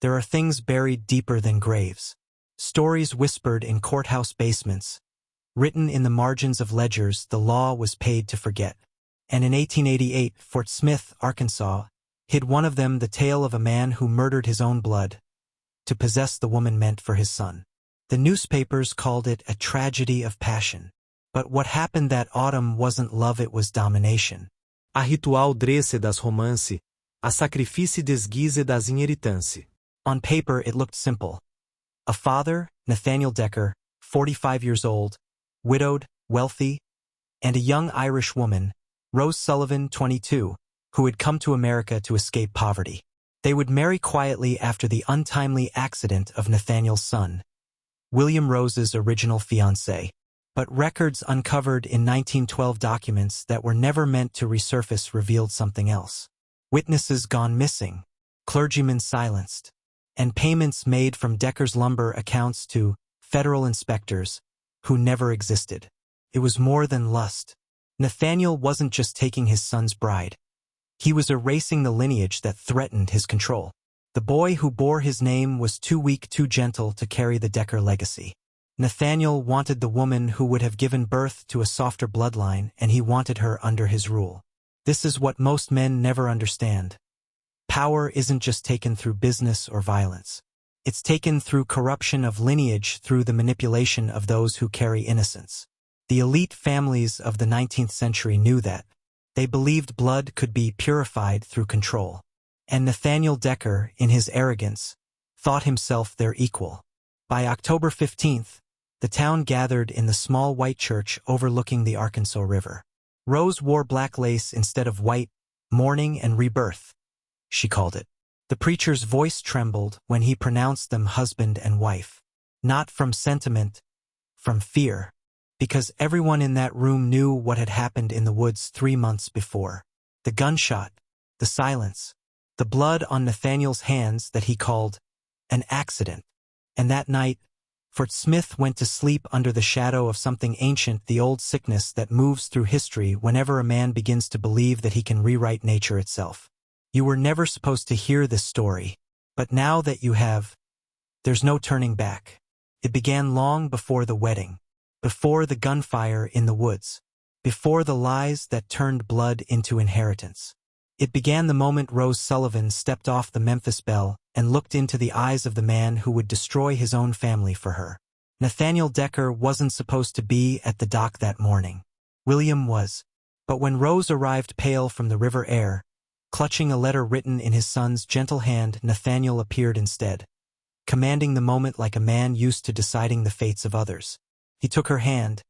There are things buried deeper than graves. Stories whispered in courthouse basements. Written in the margins of ledgers the law was paid to forget. And in 1888, Fort Smith, Arkansas, hid one of them, the tale of a man who murdered his own blood to possess the woman meant for his son. The newspapers called it a tragedy of passion. But what happened that autumn wasn't love, it was domination. A ritual dresse das romance, a sacrifício desguise das inheritance. On paper it looked simple. A father, Nathaniel Decker, 45 years old, widowed, wealthy, and a young Irish woman, Rose Sullivan, 22, who had come to America to escape poverty. They would marry quietly after the untimely accident of Nathaniel's son, William Rose's original fiancé. But records uncovered in 1912 documents that were never meant to resurface revealed something else. Witnesses gone missing, clergymen silenced, and payments made from Decker's lumber accounts to federal inspectors who never existed. It was more than lust. Nathaniel wasn't just taking his son's bride. He was erasing the lineage that threatened his control. The boy who bore his name was too weak, too gentle to carry the Decker legacy. Nathaniel wanted the woman who would have given birth to a softer bloodline, and he wanted her under his rule. This is what most men never understand. Power isn't just taken through business or violence. It's taken through corruption of lineage, through the manipulation of those who carry innocence. The elite families of the 19th century knew that. They believed blood could be purified through control. And Nathaniel Decker, in his arrogance, thought himself their equal. By October 15th, the town gathered in the small white church overlooking the Arkansas River. Rose wore black lace instead of white, mourning and rebirth, she called it. The preacher's voice trembled when he pronounced them husband and wife. Not from sentiment, from fear. Because everyone in that room knew what had happened in the woods 3 months before. The gunshot, the silence, the blood on Nathaniel's hands that he called an accident. And that night, Fort Smith went to sleep under the shadow of something ancient, the old sickness that moves through history whenever a man begins to believe that he can rewrite nature itself. You were never supposed to hear this story, but now that you have, there's no turning back. It began long before the wedding. Before the gunfire in the woods, before the lies that turned blood into inheritance. It began the moment Rose Sullivan stepped off the Memphis Belle and looked into the eyes of the man who would destroy his own family for her. Nathaniel Decker wasn't supposed to be at the dock that morning. William was. But when Rose arrived pale from the river air, clutching a letter written in his son's gentle hand, Nathaniel appeared instead, commanding the moment like a man used to deciding the fates of others. He took her hand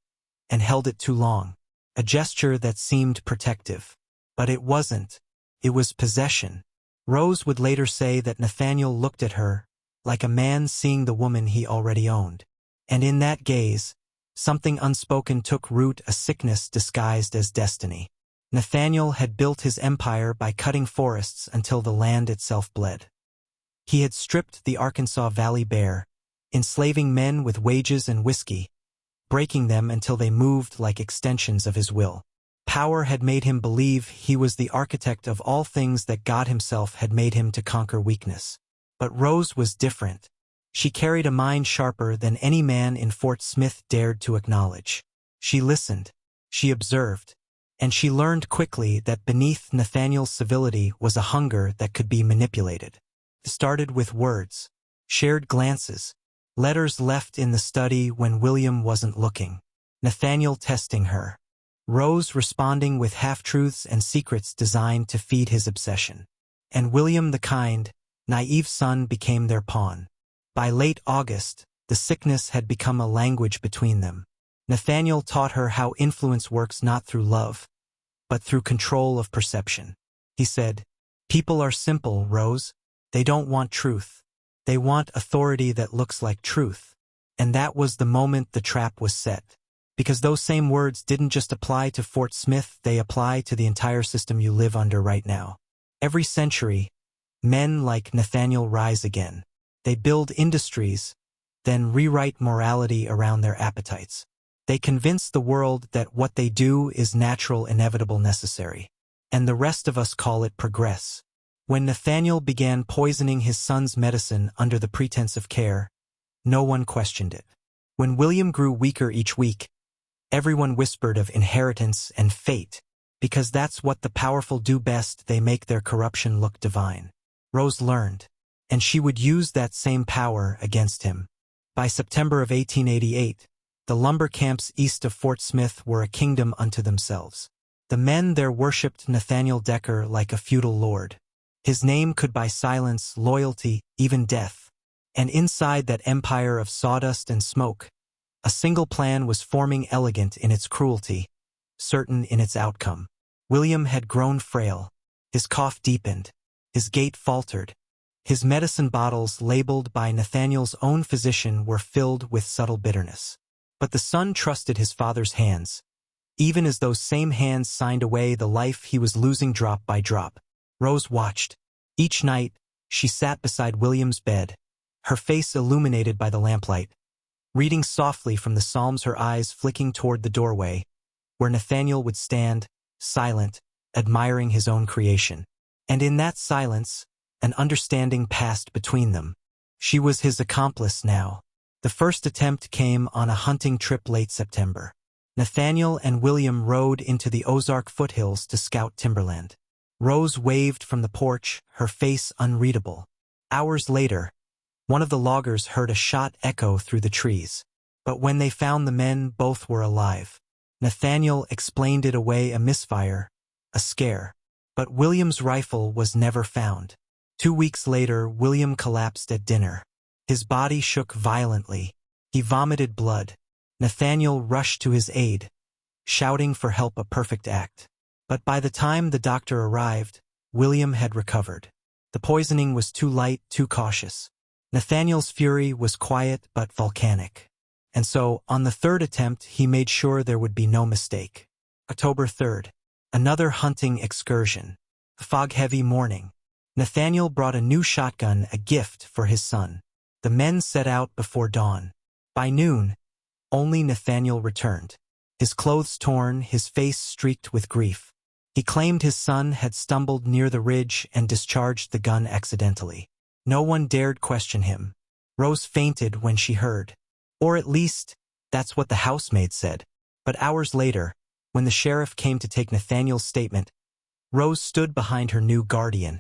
and held it too long, a gesture that seemed protective. But it wasn't. It was possession. Rose would later say that Nathaniel looked at her like a man seeing the woman he already owned. And in that gaze, something unspoken took root, a sickness disguised as destiny. Nathaniel had built his empire by cutting forests until the land itself bled. He had stripped the Arkansas Valley bare, enslaving men with wages and whiskey, breaking them until they moved like extensions of his will. Power had made him believe he was the architect of all things that God himself had made him to conquer weakness. But Rose was different. She carried a mind sharper than any man in Fort Smith dared to acknowledge. She listened, she observed, and she learned quickly that beneath Nathaniel's civility was a hunger that could be manipulated. It started with words, shared glances, letters left in the study when William wasn't looking, Nathaniel testing her, Rose responding with half-truths and secrets designed to feed his obsession. And William, the kind, naive son, became their pawn. By late August, the sickness had become a language between them. Nathaniel taught her how influence works not through love, but through control of perception. He said, "People are simple, Rose. They don't want truth. They want authority that looks like truth." And that was the moment the trap was set. Because those same words didn't just apply to Fort Smith, they apply to the entire system you live under right now. Every century, men like Nathaniel rise again. They build industries, then rewrite morality around their appetites. They convince the world that what they do is natural, inevitable, necessary. And the rest of us call it progress. When Nathaniel began poisoning his son's medicine under the pretense of care, no one questioned it. When William grew weaker each week, everyone whispered of inheritance and fate, because that's what the powerful do best, they make their corruption look divine. Rose learned, and she would use that same power against him. By September of 1888, the lumber camps east of Fort Smith were a kingdom unto themselves. The men there worshipped Nathaniel Decker like a feudal lord. His name could buy silence, loyalty, even death. And inside that empire of sawdust and smoke, a single plan was forming, elegant in its cruelty, certain in its outcome. William had grown frail. His cough deepened. His gait faltered. His medicine bottles, labeled by Nathaniel's own physician, were filled with subtle bitterness. But the son trusted his father's hands, even as those same hands signed away the life he was losing drop by drop. Rose watched. Each night, she sat beside William's bed, her face illuminated by the lamplight, reading softly from the Psalms, her eyes flicking toward the doorway, where Nathaniel would stand, silent, admiring his own creation. And in that silence, an understanding passed between them. She was his accomplice now. The first attempt came on a hunting trip late September. Nathaniel and William rode into the Ozark foothills to scout timberland. Rose waved from the porch, her face unreadable. Hours later, one of the loggers heard a shot echo through the trees. But when they found the men, both were alive. Nathaniel explained it away, a misfire, a scare. But William's rifle was never found. 2 weeks later, William collapsed at dinner. His body shook violently. He vomited blood. Nathaniel rushed to his aid, shouting for help, a perfect act. But by the time the doctor arrived, William had recovered. The poisoning was too light, too cautious. Nathaniel's fury was quiet but volcanic. And so, on the third attempt, he made sure there would be no mistake. October 3rd. Another hunting excursion. A fog-heavy morning. Nathaniel brought a new shotgun, a gift for his son. The men set out before dawn. By noon, only Nathaniel returned. His clothes torn, his face streaked with grief. He claimed his son had stumbled near the ridge and discharged the gun accidentally. No one dared question him. Rose fainted when she heard. Or at least, that's what the housemaid said. But hours later, when the sheriff came to take Nathaniel's statement, Rose stood behind her new guardian,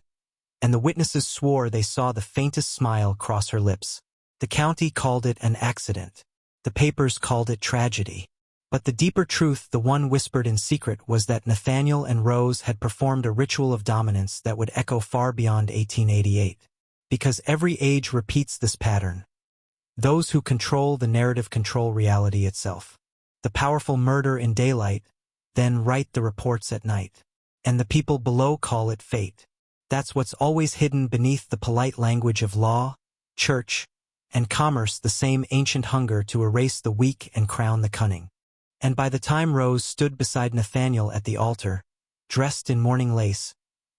and the witnesses swore they saw the faintest smile cross her lips. The county called it an accident. The papers called it tragedy. But the deeper truth, the one whispered in secret, was that Nathaniel and Rose had performed a ritual of dominance that would echo far beyond 1888. Because every age repeats this pattern. Those who control the narrative control reality itself. The powerful murder in daylight, then write the reports at night. And the people below call it fate. That's what's always hidden beneath the polite language of law, church, and commerce, the same ancient hunger to erase the weak and crown the cunning. And by the time Rose stood beside Nathaniel at the altar, dressed in mourning lace,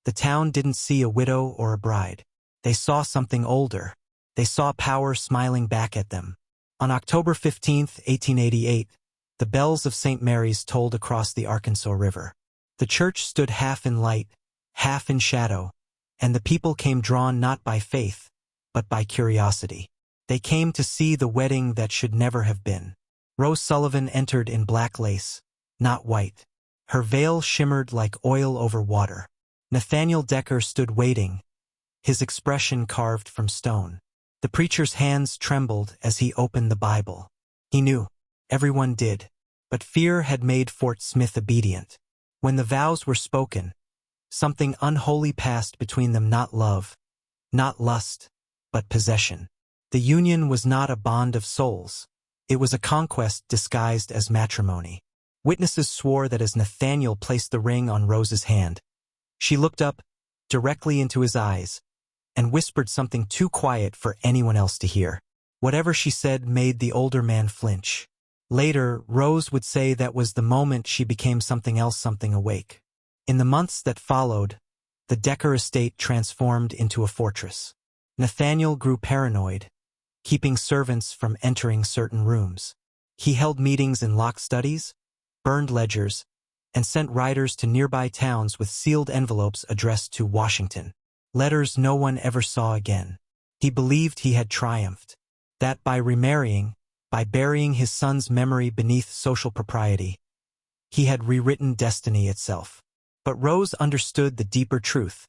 the town didn't see a widow or a bride. They saw something older. They saw power smiling back at them. On October 15, 1888, the bells of St. Mary's tolled across the Arkansas River. The church stood half in light, half in shadow, and the people came drawn not by faith, but by curiosity. They came to see the wedding that should never have been. Rose Sullivan entered in black lace, not white. Her veil shimmered like oil over water. Nathaniel Decker stood waiting, his expression carved from stone. The preacher's hands trembled as he opened the Bible. He knew. Everyone did. But fear had made Fort Smith obedient. When the vows were spoken, something unholy passed between them, not love, not lust, but possession. The union was not a bond of souls. It was a conquest disguised as matrimony. Witnesses swore that as Nathaniel placed the ring on Rose's hand, she looked up, directly into his eyes, and whispered something too quiet for anyone else to hear. Whatever she said made the older man flinch. Later, Rose would say that was the moment she became something else, something awake. In the months that followed, the Decker estate transformed into a fortress. Nathaniel grew paranoid, keeping servants from entering certain rooms. He held meetings in locked studies, burned ledgers, and sent riders to nearby towns with sealed envelopes addressed to Washington. letters no one ever saw again. He believed he had triumphed, that by remarrying, by burying his son's memory beneath social propriety, he had rewritten destiny itself. But Rose understood the deeper truth.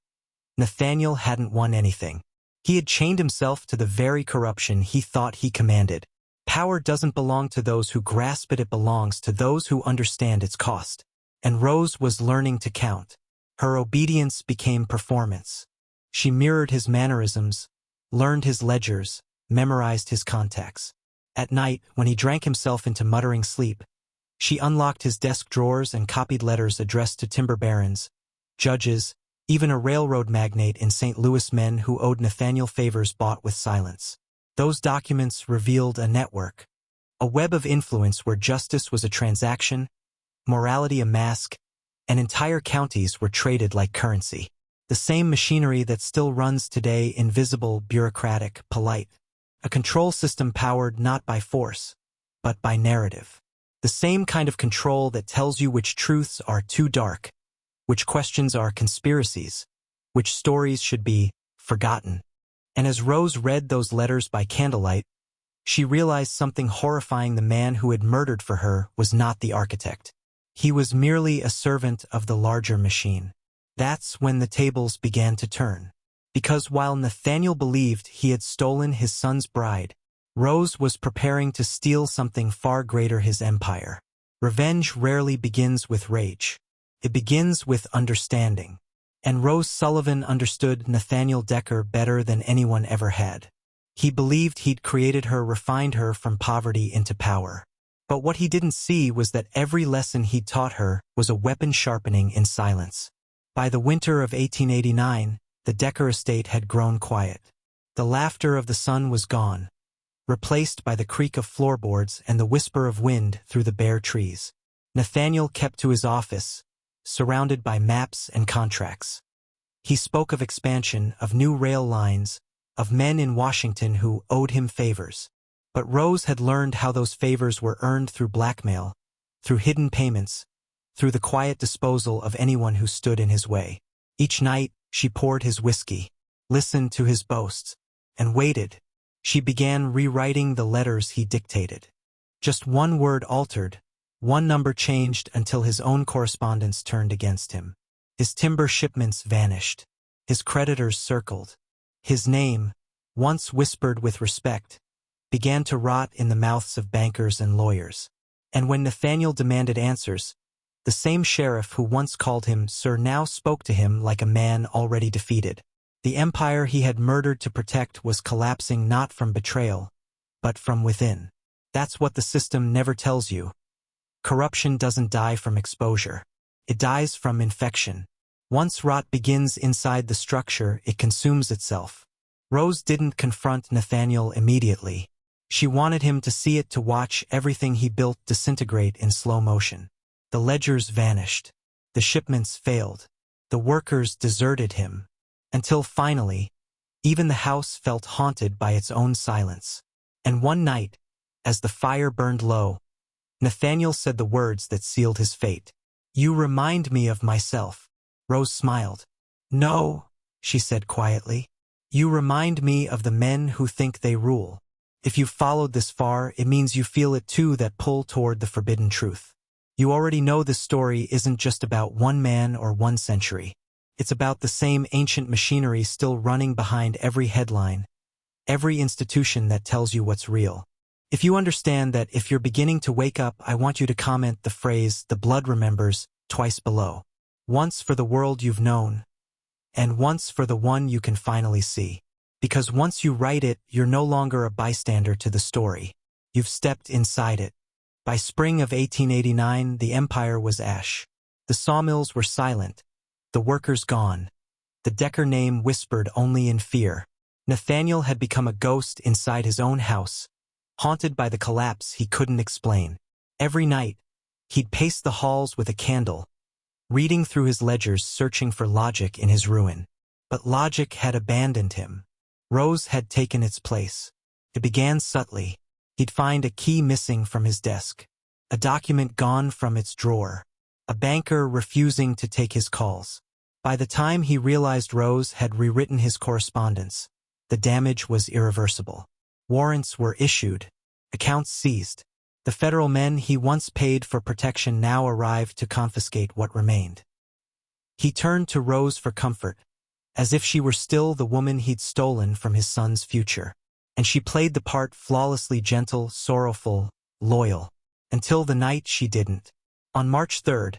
Nathaniel hadn't won anything. He had chained himself to the very corruption he thought he commanded. Power doesn't belong to those who grasp it, it belongs to those who understand its cost. And Rose was learning to count. Her obedience became performance. She mirrored his mannerisms, learned his ledgers, memorized his contacts. At night, when he drank himself into muttering sleep, she unlocked his desk drawers and copied letters addressed to timber barons, judges, even a railroad magnate in St. Louis, men who owed Nathaniel favors bought with silence. Those documents revealed a network, a web of influence where justice was a transaction, morality a mask, and entire counties were traded like currency. The same machinery that still runs today, invisible, bureaucratic, polite. A control system powered not by force, but by narrative. The same kind of control that tells you which truths are too dark, which questions are conspiracies, which stories should be forgotten. And as Rose read those letters by candlelight, she realized something horrifying. The man who had murdered for her was not the architect. He was merely a servant of the larger machine. That's when the tables began to turn. Because while Nathaniel believed he had stolen his son's bride, Rose was preparing to steal something far greater, his empire. Revenge rarely begins with rage. It begins with understanding. And Rose Sullivan understood Nathaniel Decker better than anyone ever had. He believed he'd created her, refined her from poverty into power. But what he didn't see was that every lesson he'd taught her was a weapon sharpening in silence. By the winter of 1889, the Decker estate had grown quiet. The laughter of the sun was gone, replaced by the creak of floorboards and the whisper of wind through the bare trees. Nathaniel kept to his office, surrounded by maps and contracts. He spoke of expansion, of new rail lines, of men in Washington who owed him favors. But Rose had learned how those favors were earned through blackmail, through hidden payments, through the quiet disposal of anyone who stood in his way. Each night, she poured his whiskey, listened to his boasts, and waited. She began rewriting the letters he dictated. Just one word altered, one number changed until his own correspondence turned against him. His timber shipments vanished. His creditors circled. His name, once whispered with respect, began to rot in the mouths of bankers and lawyers. And when Nathaniel demanded answers, the same sheriff who once called him sir now spoke to him like a man already defeated. The empire he had murdered to protect was collapsing not from betrayal, but from within. That's what the system never tells you. Corruption doesn't die from exposure. It dies from infection. Once rot begins inside the structure, it consumes itself. Rose didn't confront Nathaniel immediately. She wanted him to see it, to watch everything he built disintegrate in slow motion. The ledgers vanished. The shipments failed. The workers deserted him. Until finally, even the house felt haunted by its own silence. And one night, as the fire burned low, Nathaniel said the words that sealed his fate. "You remind me of myself." Rose smiled. "No," she said quietly. "You remind me of the men who think they rule. If you've followed this far, it means you feel it too, that pull toward the forbidden truth. You already know this story isn't just about one man or one century. It's about the same ancient machinery still running behind every headline, every institution that tells you what's real. If you understand that, if you're beginning to wake up, I want you to comment the phrase, 'The blood remembers,' twice below. Once for the world you've known, and once for the one you can finally see. Because once you write it, you're no longer a bystander to the story. You've stepped inside it. By spring of 1889, the empire was ash. The sawmills were silent. The workers gone. The Decker name whispered only in fear. Nathaniel had become a ghost inside his own house, haunted by the collapse he couldn't explain. Every night, he'd pace the halls with a candle, reading through his ledgers, searching for logic in his ruin. But logic had abandoned him. Rose had taken its place. It began subtly. He'd find a key missing from his desk, a document gone from its drawer, a banker refusing to take his calls. By the time he realized Rose had rewritten his correspondence, the damage was irreversible. Warrants were issued, accounts seized. The federal men he once paid for protection now arrived to confiscate what remained. He turned to Rose for comfort, as if she were still the woman he'd stolen from his son's future. And she played the part flawlessly, gentle, sorrowful, loyal, until the night she didn't. On March 3rd,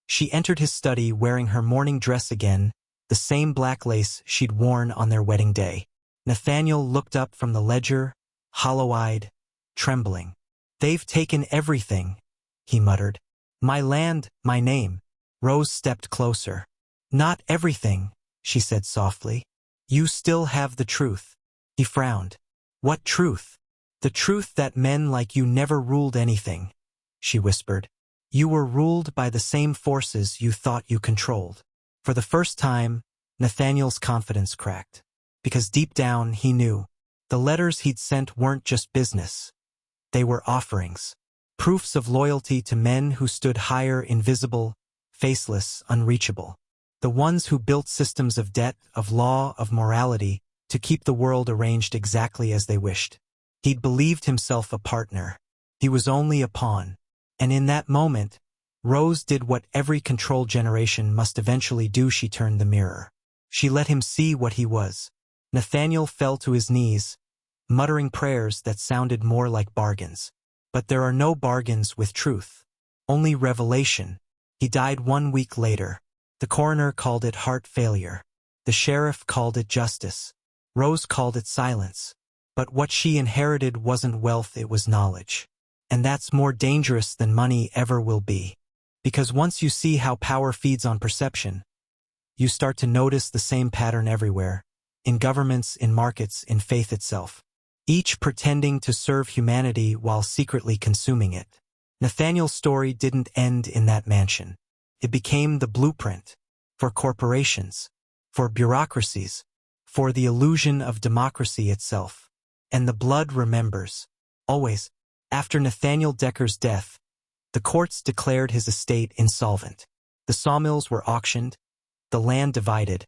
she entered his study wearing her morning dress again, the same black lace she'd worn on their wedding day. Nathaniel looked up from the ledger, hollow-eyed, trembling. "They've taken everything," he muttered. "My land, my name." Rose stepped closer. "Not everything," she said softly. "You still have the truth." He frowned. "What truth?" "The truth that men like you never ruled anything," she whispered. "You were ruled by the same forces you thought you controlled." For the first time, Nathaniel's confidence cracked. Because deep down, he knew. The letters he'd sent weren't just business. They were offerings. Proofs of loyalty to men who stood higher, invisible, faceless, unreachable. The ones who built systems of debt, of law, of morality, to keep the world arranged exactly as they wished. He'd believed himself a partner. He was only a pawn. And in that moment, Rose did what every control generation must eventually do. She turned the mirror. She let him see what he was. Nathaniel fell to his knees, muttering prayers that sounded more like bargains. But there are no bargains with truth. Only revelation. He died 1 week later. The coroner called it heart failure. The sheriff called it justice. Rose called it silence. But what she inherited wasn't wealth, it was knowledge. And that's more dangerous than money ever will be. Because once you see how power feeds on perception, you start to notice the same pattern everywhere. In governments, in markets, in faith itself. Each pretending to serve humanity while secretly consuming it. Nathaniel's story didn't end in that mansion. It became the blueprint for corporations, for bureaucracies, for the illusion of democracy itself. And the blood remembers. Always. After Nathaniel Decker's death, the courts declared his estate insolvent. The sawmills were auctioned, the land divided,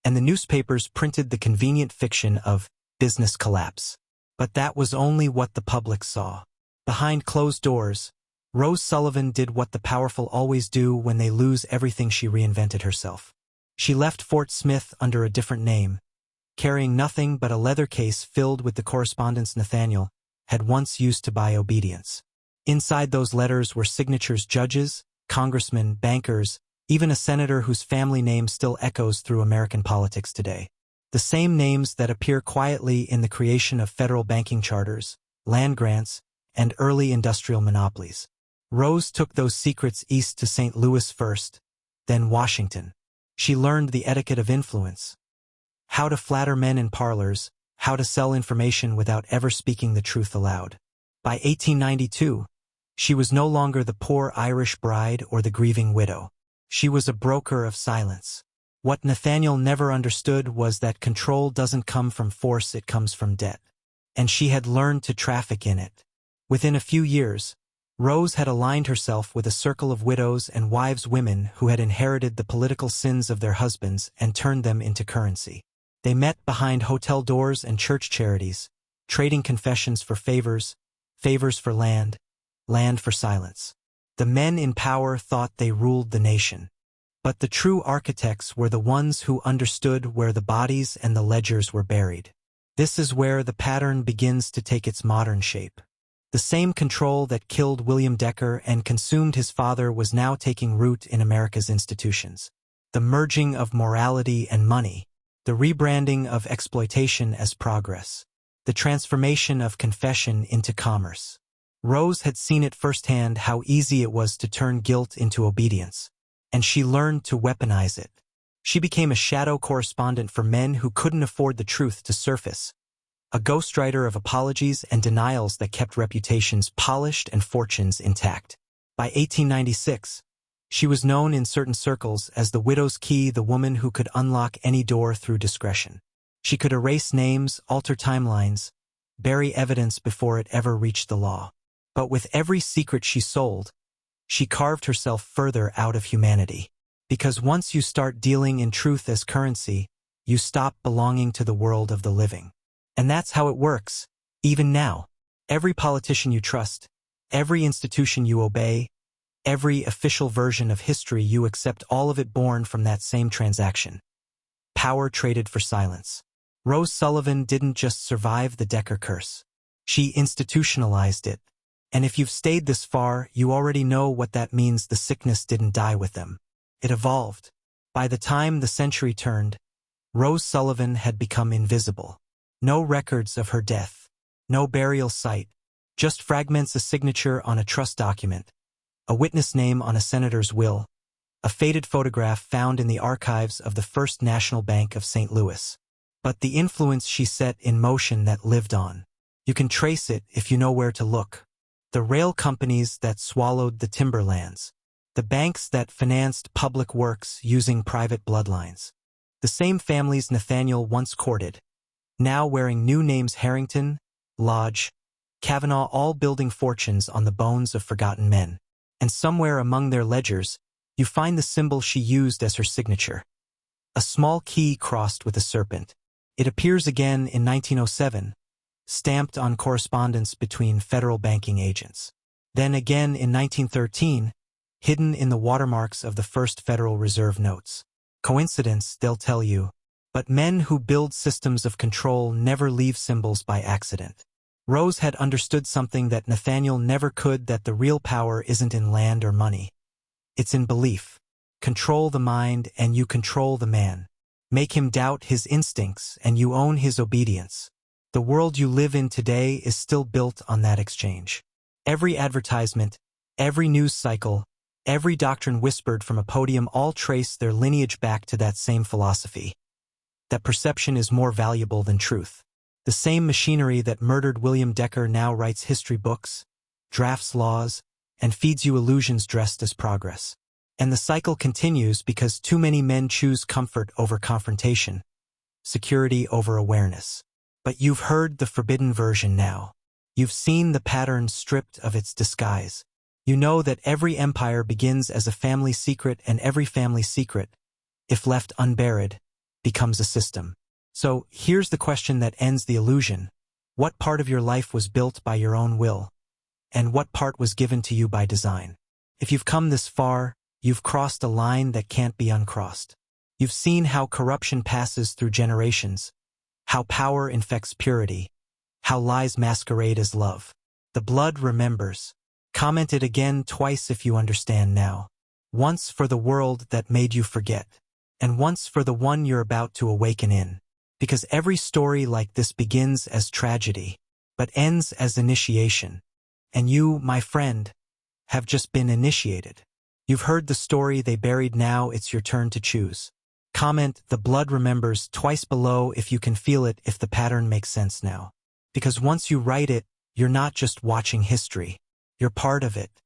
and the newspapers printed the convenient fiction of business collapse. But that was only what the public saw. Behind closed doors, Rose Sullivan did what the powerful always do when they lose everything. She reinvented herself. She left Fort Smith under a different name, carrying nothing but a leather case filled with the correspondence Nathaniel had once used to buy obedience. Inside those letters were signatures, judges, congressmen, bankers, even a senator whose family name still echoes through American politics today. The same names that appear quietly in the creation of federal banking charters, land grants, and early industrial monopolies. Rose took those secrets east to St. Louis first, then Washington. She learned the etiquette of influence. How to flatter men in parlors, how to sell information without ever speaking the truth aloud. By 1892, she was no longer the poor Irish bride or the grieving widow. She was a broker of silence. What Nathaniel never understood was that control doesn't come from force, it comes from debt. And she had learned to traffic in it. Within a few years, Rose had aligned herself with a circle of widows and wives, women who had inherited the political sins of their husbands and turned them into currency. They met behind hotel doors and church charities, trading confessions for favors, favors for land, land for silence. The men in power thought they ruled the nation. But the true architects were the ones who understood where the bodies and the ledgers were buried. This is where the pattern begins to take its modern shape. The same control that killed William Decker and consumed his father was now taking root in America's institutions. The merging of morality and money, the rebranding of exploitation as progress, the transformation of confession into commerce. Rose had seen it firsthand how easy it was to turn guilt into obedience, and she learned to weaponize it. She became a shadow correspondent for men who couldn't afford the truth to surface, a ghostwriter of apologies and denials that kept reputations polished and fortunes intact. By 1896, she was known in certain circles as the widow's key, the woman who could unlock any door through discretion. She could erase names, alter timelines, bury evidence before it ever reached the law. But with every secret she sold, she carved herself further out of humanity. Because once you start dealing in truth as currency, you stop belonging to the world of the living. And that's how it works, even now. Every politician you trust, every institution you obey, every official version of history you accept, all of it born from that same transaction. Power traded for silence. Rose Sullivan didn't just survive the Decker curse. She institutionalized it. And if you've stayed this far, you already know what that means. The sickness didn't die with them. It evolved. By the time the century turned, Rose Sullivan had become invisible. No records of her death. No burial site. Just fragments, a signature on a trust document, a witness name on a senator's will, a faded photograph found in the archives of the First National Bank of St. Louis. But the influence she set in motion that lived on. You can trace it if you know where to look. The rail companies that swallowed the timberlands. The banks that financed public works using private bloodlines. The same families Nathaniel once courted, now wearing new names: Harrington, Lodge, Kavanaugh, all building fortunes on the bones of forgotten men. And somewhere among their ledgers, you find the symbol she used as her signature. A small key crossed with a serpent. It appears again in 1907, stamped on correspondence between federal banking agents. Then again in 1913, hidden in the watermarks of the first Federal Reserve notes. Coincidence, they'll tell you. But men who build systems of control never leave symbols by accident. Rose had understood something that Nathaniel never could, that the real power isn't in land or money. It's in belief. Control the mind and you control the man. Make him doubt his instincts and you own his obedience. The world you live in today is still built on that exchange. Every advertisement, every news cycle, every doctrine whispered from a podium all trace their lineage back to that same philosophy. That perception is more valuable than truth. The same machinery that murdered William Decker now writes history books, drafts laws, and feeds you illusions dressed as progress. And the cycle continues because too many men choose comfort over confrontation, security over awareness. But you've heard the forbidden version now. You've seen the pattern stripped of its disguise. You know that every empire begins as a family secret, and every family secret, if left unburied, becomes a system. So here's the question that ends the illusion. What part of your life was built by your own will? And what part was given to you by design? If you've come this far, you've crossed a line that can't be uncrossed. You've seen how corruption passes through generations, how power infects purity, how lies masquerade as love. The blood remembers. Comment it again twice if you understand now. Once for the world that made you forget, and once for the one you're about to awaken in. Because every story like this begins as tragedy, but ends as initiation. And you, my friend, have just been initiated. You've heard the story they buried, now it's your turn to choose. Comment "the blood remembers" twice below if you can feel it, if the pattern makes sense now. Because once you write it, you're not just watching history. You're part of it.